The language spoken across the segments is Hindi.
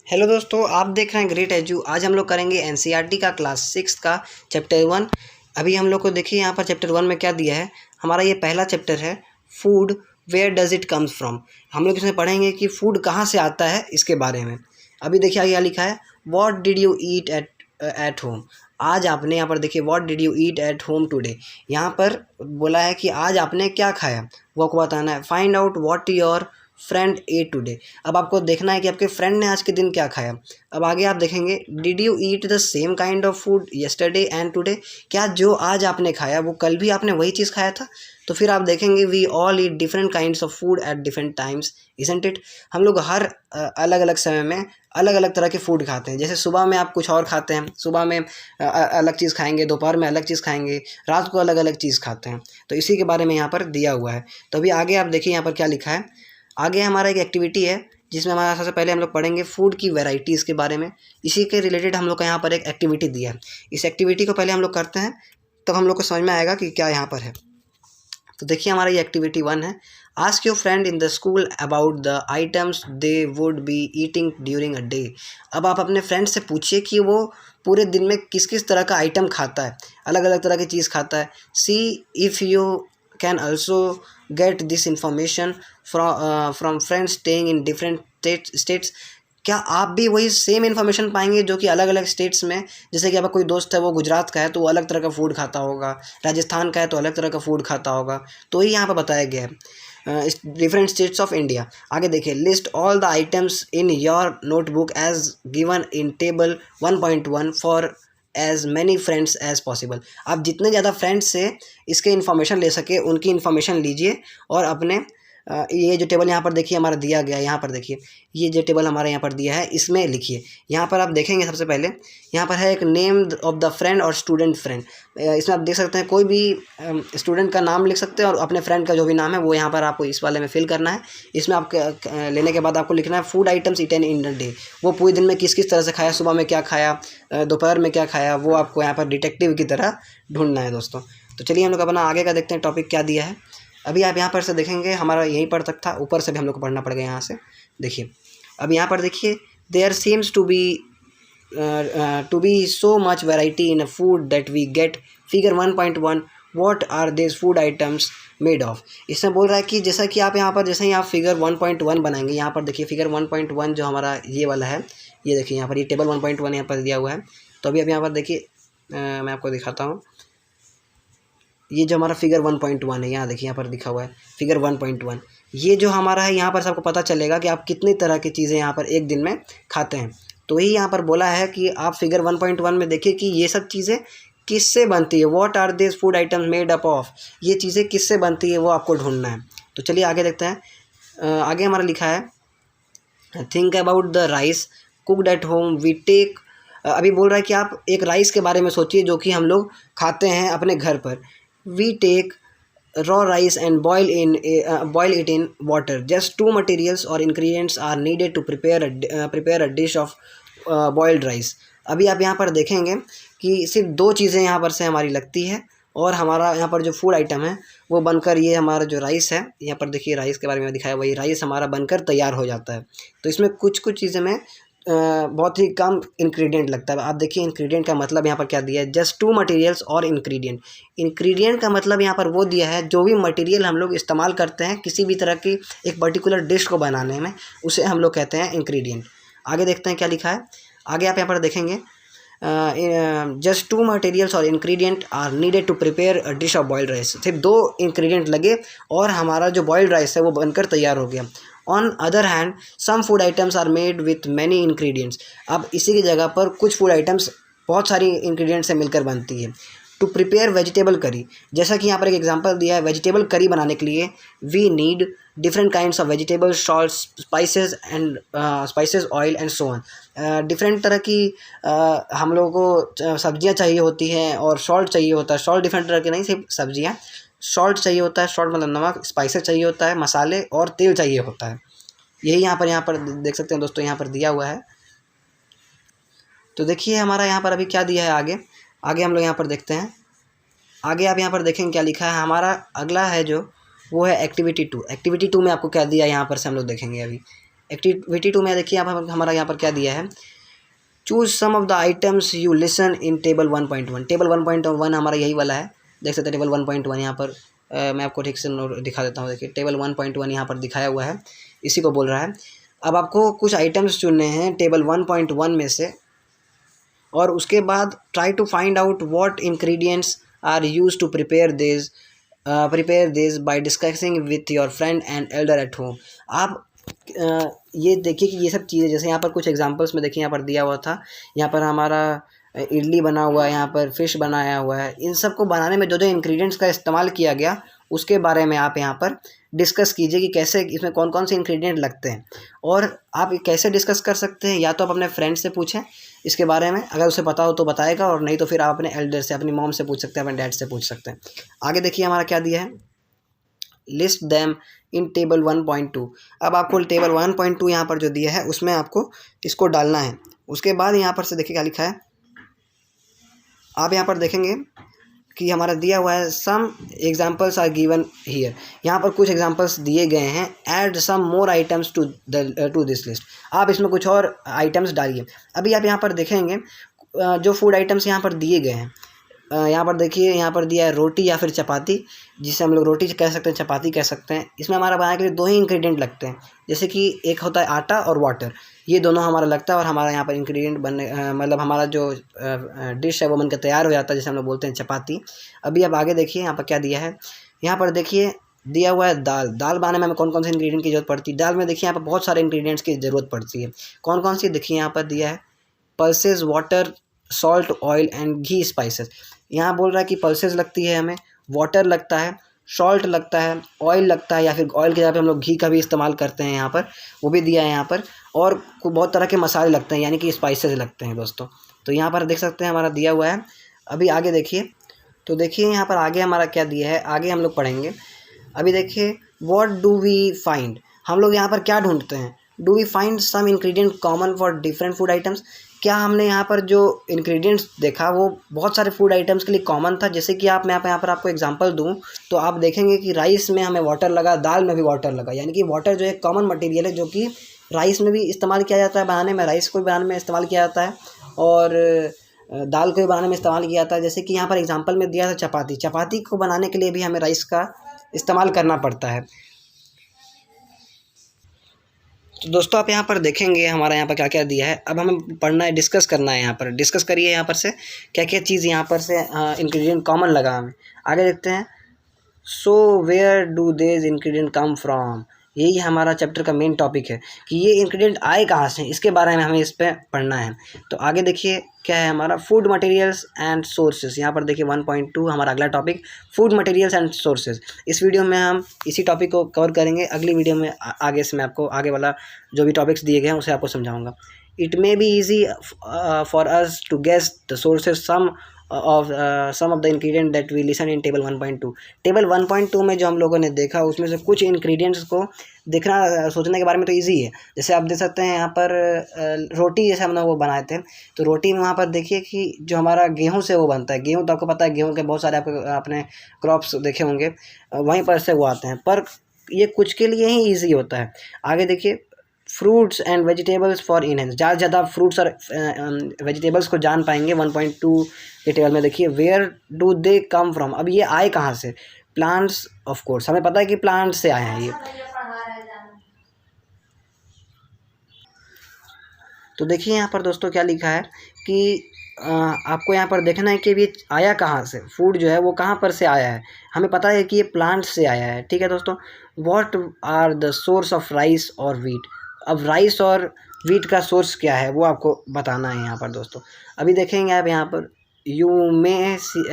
हेलो दोस्तों, आप देख रहे हैं ग्रेट एजू। आज हम लोग करेंगे एनसीईआरटी का क्लास 6 का चैप्टर 1। अभी हम लोग को देखिए यहाँ पर चैप्टर 1 में क्या दिया है। हमारा ये पहला चैप्टर है, food where does it comes from. हम लोग इसमें पढ़ेंगे कि फूड कहाँ से आता है, इसके बारे में। अभी देखिए आगे क्या लिखा है, what did you eat at home. आज आपने यहाँ पर देखिए what did you eat at home today. यहाँ पर बोला है कि आज आपने क्या खाया, वो आपको बताना है। Find out what your friend A today. अब आपको देखना है कि आपके फ्रेंड ने आज के दिन क्या खाया। अब आगे आप देखेंगे, did you eat the same kind of food yesterday and today. क्या जो आज आपने खाया वो कल भी आपने वही चीज़ खाया था। तो फिर आप देखेंगे, we all eat different kinds of food at different times isn't it. हम लोग हर अलग अलग समय में अलग अलग तरह के फूड खाते हैं। जैसे सुबह में आप कुछ और खाते हैं, सुबह में अलग चीज़ खाएंगे, दोपहर में अलग चीज़ खाएंगे, रात को अलग अलग चीज़ खाते हैं। तो इसी के बारे में यहाँ पर दिया हुआ है। तो अभी आगे आप देखिए यहाँ पर क्या लिखा है। आगे हमारा एक एक्टिविटी है जिसमें हमारा सबसे पहले हम लोग पढ़ेंगे फूड की वैरायटीज़ के बारे में। इसी के रिलेटेड हम लोग का यहाँ पर एक एक्टिविटी दिया है। इस एक्टिविटी को पहले हम लोग करते हैं, तब हम लोग को समझ में आएगा कि क्या यहाँ पर है। तो देखिए हमारा ये एक्टिविटी 1 है। Ask your friend in the school about the items they would be eating during a day. अब आप अपने फ्रेंड से पूछिए कि वो पूरे दिन में किस किस तरह का आइटम खाता है, अलग अलग तरह की चीज़ खाता है। सी if you can also get this information from friends staying in different states. क्या आप भी वही सेम इन्फॉर्मेशन पाएंगे जो कि अलग अलग स्टेट्स में। जैसे कि आपका कोई दोस्त है, वो गुजरात का है तो वो अलग तरह का फूड खाता होगा, राजस्थान का है तो अलग तरह का फूड खाता होगा। तो ही यहाँ पर बताया गया है, डिफरेंट स्टेट्स ऑफ इंडिया। आगे देखिए, list all the items in your notebook as given in table 1.1 for as many friends as possible. आप जितने ज़्यादा फ्रेंड्स से इसके इन्फॉर्मेशन ले सके उनकी इन्फॉर्मेशन लीजिए और अपने ये जो टेबल यहाँ पर देखिए हमारा दिया गया है, यहाँ पर देखिए ये जो टेबल हमारे यहाँ पर दिया है इसमें लिखिए। यहाँ पर आप देखेंगे सबसे पहले यहाँ पर है एक नेम ऑफ द फ्रेंड और स्टूडेंट फ्रेंड। इसमें आप देख सकते हैं कोई भी स्टूडेंट का नाम लिख सकते हैं और अपने फ्रेंड का जो भी नाम है वो यहाँ पर आपको इस वाले में फिल करना है। इसमें आप लेने के बाद आपको लिखना है food items eaten in the day. वो पूरे दिन में किस किस तरह से खाया, सुबह में क्या खाया, दोपहर में क्या खाया, वो आपको यहाँ पर डिटेक्टिव की तरह ढूंढना है दोस्तों। तो चलिए हम लोग अपना आगे का देखते हैं टॉपिक क्या दिया है। अभी आप यहाँ पर से देखेंगे हमारा यहीं पर तक था, ऊपर से भी हम लोग को पढ़ना पड़ेगा यहाँ से। देखिए अब यहाँ पर देखिए, there seems to be so much variety in a food that we get. Figure 1.1 what are this food items made of. इसमें बोल रहा है कि जैसा कि आप यहाँ पर जैसे ही आप फिगर 1.1 बनाएंगे, यहाँ पर देखिए फिगर 1.1 जो हमारा ये वाला है, ये देखिए यहाँ पर ये टेबल 1.1 यहाँ पर दिया हुआ है। तो अभी यहाँ पर देखिए मैं आपको दिखाता हूँ। ये जो हमारा फिगर 1.1 है, यहाँ देखिए यहाँ पर लिखा हुआ है फिगर 1.1। ये जो हमारा है यहाँ पर सबको पता चलेगा कि आप कितनी तरह की चीज़ें यहाँ पर एक दिन में खाते हैं। तो ही यहाँ पर बोला है कि आप फिगर 1.1 में देखिए कि ये सब चीज़ें किससे बनती है। What are this food items made up of. ये चीज़ें किससे बनती है वो आपको ढूंढना है। तो चलिए आगे देखते हैं। आगे हमारा लिखा है, think about the rice cooked at home we take. अभी बोल रहा है कि आप एक राइस के बारे में सोचिए जो कि हम लोग खाते हैं अपने घर पर। We take raw rice and boil it in water. Just 2 materials or ingredients are needed to prepare a dish of boiled rice. अभी आप यहाँ पर देखेंगे कि सिर्फ 2 चीज़ें यहाँ पर से हमारी लगती है और हमारा यहाँ पर जो फूड आइटम है वो बनकर, ये हमारा जो राइस है, यहाँ पर देखिए राइस के बारे में दिखाया, वही राइस हमारा बनकर तैयार हो जाता है। तो इसमें कुछ कुछ चीज़ें में बहुत ही कम इंग्रेडिएंट लगता है। आप देखिए इंग्रेडिएंट का मतलब यहाँ पर क्या दिया है, जस्ट 2 मटेरियल्स और इंग्रेडिएंट। इंग्रेडिएंट का मतलब यहाँ पर वो दिया है जो भी मटेरियल हम लोग इस्तेमाल करते हैं किसी भी तरह की एक पर्टिकुलर डिश को बनाने में, उसे हम लोग कहते हैं इंग्रेडिएंट। आगे देखते हैं क्या लिखा है। आगे आप यहाँ पर देखेंगे, जस्ट 2 मटेरियल्स और ingredient are needed to prepare a dish of boiled rice. सिर्फ 2 इंग्रेडिएंट लगे और हमारा जो बॉइल्ड राइस है वो बनकर तैयार हो गया। On other hand some food items are made with many ingredients. अब इसी की जगह पर कुछ फूड आइटम्स बहुत सारी इंग्रेडिएंट्स से मिलकर बनती है। टू प्रिपेयर वेजिटेबल करी, जैसा कि यहाँ पर एक एग्जांपल दिया है, वेजिटेबल करी बनाने के लिए we need different kinds of vegetable, salt, spices, oil and so on. Different तरह की हम लोगों को सब्जियाँ चाहिए होती हैं और सॉल्ट चाहिए होता है। सॉल्ट डिफरेंट तरह की नहीं, सिर्फ सब्जियाँ, सॉल्ट चाहिए होता है, सॉल्ट मतलब नमक, स्पाइसेस चाहिए होता है, मसाले और तेल चाहिए होता है। यही यहाँ पर देख सकते हैं दोस्तों, यहाँ पर दिया हुआ है। तो देखिए हमारा यहाँ पर अभी क्या दिया है। आगे हम लोग यहाँ पर देखते हैं। आगे आप यहाँ पर देखेंगे क्या लिखा है। हमारा अगला है जो वो है एक्टिविटी 2। एक्टिविटी 2 में आपको क्या दिया है यहाँ पर से हम लोग देखेंगे। अभी एक्टिविटी 2 में देखिए हमारा यहाँ पर क्या दिया है, choose some of the items you listen in table 1.1। Table 1.1 हमारा यही वाला है, देख सकते हैं टेबल 1.1 यहाँ पर मैं आपको ठीक से दिखा देता हूँ। देखिए टेबल 1.1 यहाँ पर दिखाया हुआ है, इसी को बोल रहा है। अब आपको कुछ आइटम्स चुनने हैं टेबल 1.1 में से, और उसके बाद try to find out what ingredients are used to prepare this by discussing with your friend and elder at home. आप ये देखिए कि ये सब चीज़ें, जैसे यहाँ पर कुछ एग्जांपल्स में देखिए यहाँ पर दिया हुआ था, यहाँ पर हमारा इडली बना हुआ है, यहाँ पर फिश बनाया हुआ है। इन सब को बनाने में जो जो इंग्रेडिएंट्स का इस्तेमाल किया गया उसके बारे में आप यहाँ पर डिस्कस कीजिए कि कैसे इसमें कौन कौन से इंग्रेडिएंट लगते हैं। और आप कैसे डिस्कस कर सकते हैं, या तो आप अपने फ्रेंड से पूछें इसके बारे में, अगर उसे पता हो तो बताएगा, और नहीं तो फिर आप अपने एल्डर से, अपनी मॉम से पूछ सकते हैं, अपने डैड से पूछ सकते हैं। आगे देखिए हमारा क्या दिया है, लिस्ट दैम इन टेबल 1.2। अब आपको टेबल 1.2 यहाँ पर जो दिया है उसमें आपको इसको डालना है। उसके बाद यहाँ पर से देखिए क्या लिखा है, आप यहाँ पर देखेंगे कि हमारा दिया हुआ है some examples are given here. यहाँ पर कुछ एग्जाम्पल्स दिए गए हैं, add some more items to this list. आप इसमें कुछ और आइटम्स डालिए। अभी आप यहाँ पर देखेंगे जो फूड आइटम्स यहाँ पर दिए गए हैं, यहाँ पर देखिए यहाँ पर दिया है रोटी या फिर चपाती, जिसे हम लोग रोटी कह सकते हैं, चपाती कह सकते हैं। इसमें हमारा बनाने के लिए 2 ही इंग्रेडिएंट लगते हैं, जैसे कि एक होता है आटा और वाटर, ये दोनों हमारा लगता है और हमारा यहाँ पर इंग्रेडिएंट बनने मतलब हमारा जो डिश है वो बनकर तैयार हो जाता है, जिसे हम लोग बोलते हैं चपाती। अभी अब आगे देखिए यहाँ पर क्या दिया है, यहाँ पर देखिए दिया हुआ है दाल। दाल बनाने में हमें कौन कौन से इंग्रेडिएंट की जरूरत पड़ती है, दाल में देखिए यहाँ पर बहुत सारे इंग्रेडिएंट्स की ज़रूरत पड़ती है। कौन कौन सी देखिए यहाँ पर दिया है, pulses, water, salt, oil and ghee, spices. यहाँ बोल रहा है कि पल्सेस लगती है, हमें वाटर लगता है, सॉल्ट लगता है, ऑयल लगता है, या फिर ऑयल की जगह पे हम लोग घी का भी इस्तेमाल करते हैं यहाँ पर, वो भी दिया है यहाँ पर। और बहुत तरह के मसाले लगते हैं, यानी कि स्पाइसेस लगते हैं दोस्तों। तो यहाँ पर देख सकते हैं हमारा दिया हुआ है। अभी आगे देखिए, तो देखिए यहाँ पर आगे हमारा क्या दिया है, आगे हम लोग पढ़ेंगे। अभी देखिए व्हाट डू वी फाइंड, हम लोग यहाँ पर क्या ढूंढते हैं, do we find some ingredient common for different food items. क्या हमने यहाँ पर जो इंग्रेडिएंट्स देखा वो बहुत सारे फूड आइटम्स के लिए कॉमन था। जैसे कि मैं यहाँ पर आपको एग्जांपल दूँ तो आप देखेंगे कि राइस में हमें वाटर लगा, दाल में भी वाटर लगा, यानी कि वाटर जो एक कॉमन मटेरियल है जो कि राइस में भी इस्तेमाल किया जाता है बनाने में, राइस को भी बनाने में इस्तेमाल किया जाता है, और दाल को भी बनाने में इस्तेमाल किया जाता है। जैसे कि यहाँ पर एग्जाम्पल में दिया था चपाती, चपाती को बनाने के लिए भी हमें राइस का इस्तेमाल करना पड़ता है। तो दोस्तों आप यहाँ पर देखेंगे हमारा यहाँ पर क्या क्या दिया है। अब हमें पढ़ना है, डिस्कस करना है। यहाँ पर डिस्कस करिए यहाँ पर से क्या क्या चीज़ यहाँ पर से इंग्रेडिएंट कॉमन लगा हमें। आगे देखते हैं, सो वेयर डू देज इंग्रेडिएंट कम फ्रॉम। यही हमारा चैप्टर का मेन टॉपिक है कि ये इंग्रेडिएंट आए कहाँ से, इसके बारे में हमें इस पर पढ़ना है। तो आगे देखिए क्या है हमारा, फूड मटेरियल्स एंड सोर्सेज। यहाँ पर देखिए 1.2 हमारा अगला topic, food materials and sources. इस वीडियो में हम इसी टॉपिक को कवर करेंगे। अगली वीडियो में आगे से मैं आपको आगे वाला जो भी टॉपिक्स दिए गए हैं उसे आपको समझाऊंगा। It may be easy for us to guess the sources some of the ingredient that we listen in table 1.2। Table 1.2 में जो हम लोगों ने देखा उसमें से कुछ इंग्रेडिएंट्स को देखना, सोचने के बारे में तो इजी है। जैसे आप देख सकते हैं यहाँ पर रोटी जैसे हमने वो बनाए थे, तो रोटी में वहाँ पर देखिए कि जो हमारा गेहूं से वो बनता है, गेहूं तो आपको पता है, गेहूं के बहुत सारे आपने क्रॉप्स देखे होंगे, वहीं पर से वो आते हैं, पर ये कुछ के लिए ही ईजी होता है। आगे देखिए, fruits and vegetables for enhance. ज़्यादा से ज़्यादा फ्रूट्स और वेजिटेबल्स को जान पाएंगे 1.2 के टेबल में। देखिए where do they come from, अब ये आए कहाँ से, प्लांट्स, ऑफ कोर्स हमें पता है कि प्लांट से आए हैं ये। तो देखिए यहाँ पर दोस्तों क्या लिखा है कि आपको यहाँ पर देखना है कि ये आया कहाँ से, फूड जो है वो कहाँ पर से आया है। हमें पता है कि ये प्लांट से आया है, ठीक है दोस्तों। What are the source of rice और वीट। अब राइस और वीट का सोर्स क्या है वो आपको बताना है यहाँ पर दोस्तों। अभी देखेंगे आप यहाँ पर, you may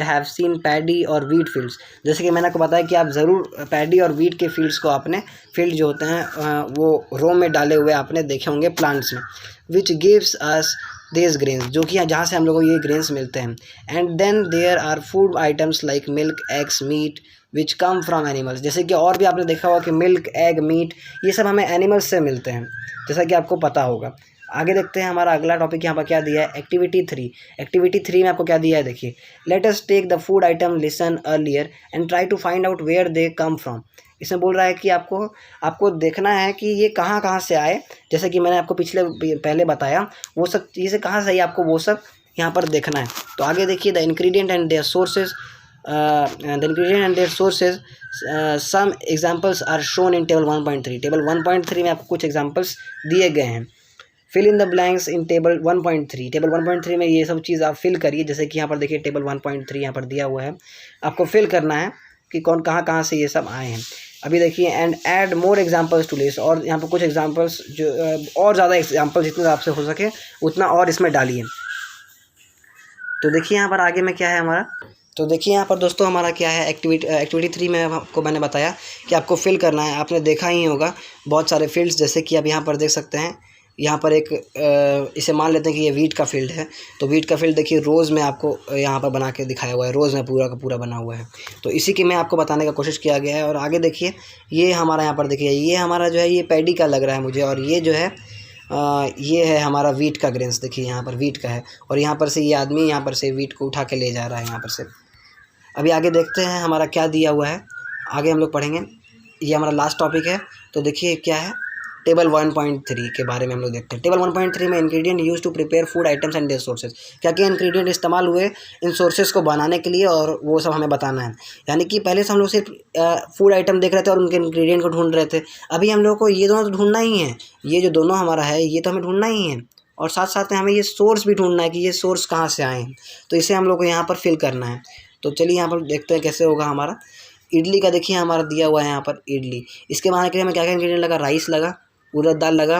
have seen paddy और वीट फील्ड्स। जैसे कि मैंने आपको बताया कि आप ज़रूर पैडी और वीट के फील्ड्स को आपने, फील्ड जो होते हैं वो रो में डाले हुए आपने देखे होंगे प्लांट्स में, which gives us this grains, जो कि जहाँ से हम लोगों को ये ग्रेन्स मिलते हैं। And then there are food items like milk, eggs, meat which come from animals. जैसे कि और भी आपने देखा होगा कि मिल्क, एग, मीट ये सब हमें एनिमल्स से मिलते हैं, जैसा कि आपको पता होगा। आगे देखते हैं हमारा अगला टॉपिक यहाँ पर क्या दिया है, एक्टिविटी 3। एक्टिविटी 3 में आपको क्या दिया है देखिए, let us take the food item listen earlier and try to find out where they come from. इसमें बोल रहा है कि आपको देखना है कि ये कहाँ कहाँ से आए। जैसे कि मैंने आपको पहले बताया वो सब चीज़ें कहाँ से आई, आपको वो सब यहाँ पर देखना है। तो आगे देखिए, the ingredient and their sources some examples are shown in table 1.3। Table 1.3 में आपको कुछ एग्जाम्पल्स दिए गए हैं। Fill in the blanks in table 1.3। Table 1.3 में ये सब चीज़ आप फिल करिए। जैसे कि यहाँ पर देखिए टेबल 1.3 यहाँ पर दिया हुआ है, आपको फिल करना है कि कहाँ से ये सब आए हैं। अभी देखिए, and add more examples to list, और यहाँ पर कुछ एग्जाम्पल्स जो और ज़्यादा एग्जाम्पल जितने आपसे हो सके उतना और इसमें डालिए। तो देखिए यहाँ पर आगे में क्या है हमारा, तो देखिए यहाँ पर दोस्तों हमारा क्या है, एक्टिविटी 3 में आपको मैंने बताया कि आपको फिल करना है। आपने देखा ही होगा बहुत सारे फील्ड्स, जैसे कि आप यहाँ पर देख सकते हैं। यहाँ पर एक इसे मान लेते हैं कि ये वीट का फील्ड है। तो वीट का फील्ड देखिए रोज़ में आपको यहाँ पर बना के दिखाया हुआ है, रोज़ में पूरा का पूरा बना हुआ है। तो इसी की मैं आपको बताने का कोशिश किया गया है। और आगे देखिए, ये हमारा यहाँ पर देखिए, ये हमारा जो है ये पैडी का लग रहा है मुझे, और ये जो है ये है हमारा वीट का ग्रेन्स। देखिए यहाँ पर वीट का है, और यहाँ पर से ये आदमी यहाँ पर से वीट को उठा के ले जा रहा है यहाँ पर से। अभी आगे देखते हैं हमारा क्या दिया हुआ है, आगे हम लोग पढ़ेंगे। ये हमारा लास्ट टॉपिक है। तो देखिए क्या है, टेबल 1.3 के बारे में हम लोग देखते हैं। टेबल 1.3 में ingredient use to prepare food items and their sources. क्या क्या इंग्रेडिएंट इस्तेमाल हुए इन सोर्सेज को बनाने के लिए, और वो सब हमें बताना है। यानी कि पहले से हम लोग सिर्फ फूड आइटम देख रहे थे और उनके इंग्रेडिएंट को ढूंढ रहे थे। अभी हम लोग को ये दोनों तो ढूंढना ही है, ये जो दोनों हमारा है ये तो हमें ढूंढना ही है, और साथ साथ में हमें ये सोर्स भी ढूंढना है कि ये सोर्स कहाँ से आए हैं। तो इसे हम लोग को यहाँ पर फिल करना है। तो चलिए यहाँ पर देखते हैं कैसे होगा हमारा। इडली का देखिए हमारा दिया हुआ है यहाँ पर इडली। इसके बनाने के लिए हमें क्या क्या इंग्रेडिएंट लगा, राइस लगा, उड़द दाल लगा,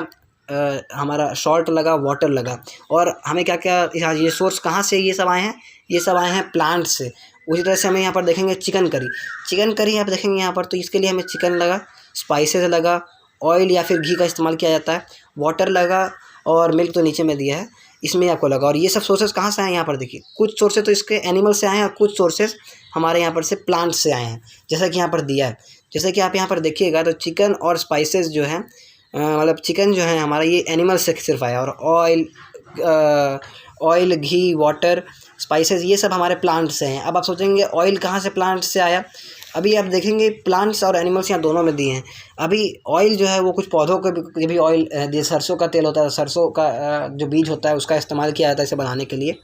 हमारा सॉल्ट लगा, वाटर लगा। और हमें क्या क्या, ये सोर्स कहाँ से ये सब आए हैं, ये सब आए हैं प्लांट से। उसी तरह से हमें यहाँ पर देखेंगे चिकन करी आप देखेंगे यहाँ पर। तो इसके लिए हमें चिकन लगा, स्पाइसेस लगा, ऑयल या फिर घी का इस्तेमाल किया जाता है, वाटर लगा, और मिल्क तो नीचे में दिया है, इसमें आपको लगा। और ये सब सोर्सेज कहाँ से आए हैं, यहाँ पर देखिए कुछ सोर्सेज तो इसके एनिमल से आए हैं, और कुछ सोर्सेज हमारे यहाँ पर से प्लांट से आए हैं, जैसा कि यहाँ पर दिया है। जैसे कि आप यहाँ पर देखिएगा तो चिकन और स्पाइसेस जो हैं, मतलब चिकन जो है हमारा ये एनिमल से सिर्फ आया, और ऑयल, घी, वाटर, स्पाइसेस ये सब हमारे प्लांट से हैं। अब आप सोचेंगे ऑयल कहाँ से प्लांट से आया। अभी आप देखेंगे प्लांट्स और एनिमल्स यहाँ दोनों में दिए हैं। अभी ऑयल जो है वो कुछ पौधों के भी ऑयल, सरसों का तेल होता है, सरसों का जो बीज होता है उसका इस्तेमाल किया जाता है इसे बनाने के लिए।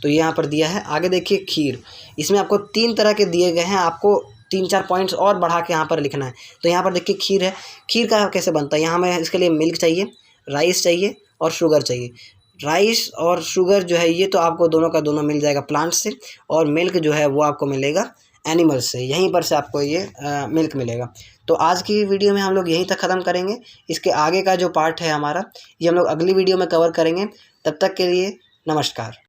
तो ये यहाँ पर दिया है। आगे देखिए खीर, इसमें आपको 3 तरह के दिए गए हैं, आपको 3-4 पॉइंट्स और बढ़ा के यहाँ पर लिखना है। तो यहाँ पर देखिए खीर है, खीर का कैसे बनता है। यहाँ हमें इसके लिए मिल्क चाहिए, राइस चाहिए और शुगर चाहिए। राइस और शुगर जो है ये तो आपको दोनों का दोनों मिल जाएगा प्लांट से, और मिल्क जो है वो आपको मिलेगा एनिमल से, यहीं पर से आपको ये मिल्क मिलेगा। तो आज की वीडियो में हम लोग यहीं तक ख़त्म करेंगे। इसके आगे का जो पार्ट है हमारा ये हम लोग अगली वीडियो में कवर करेंगे। तब तक के लिए नमस्कार।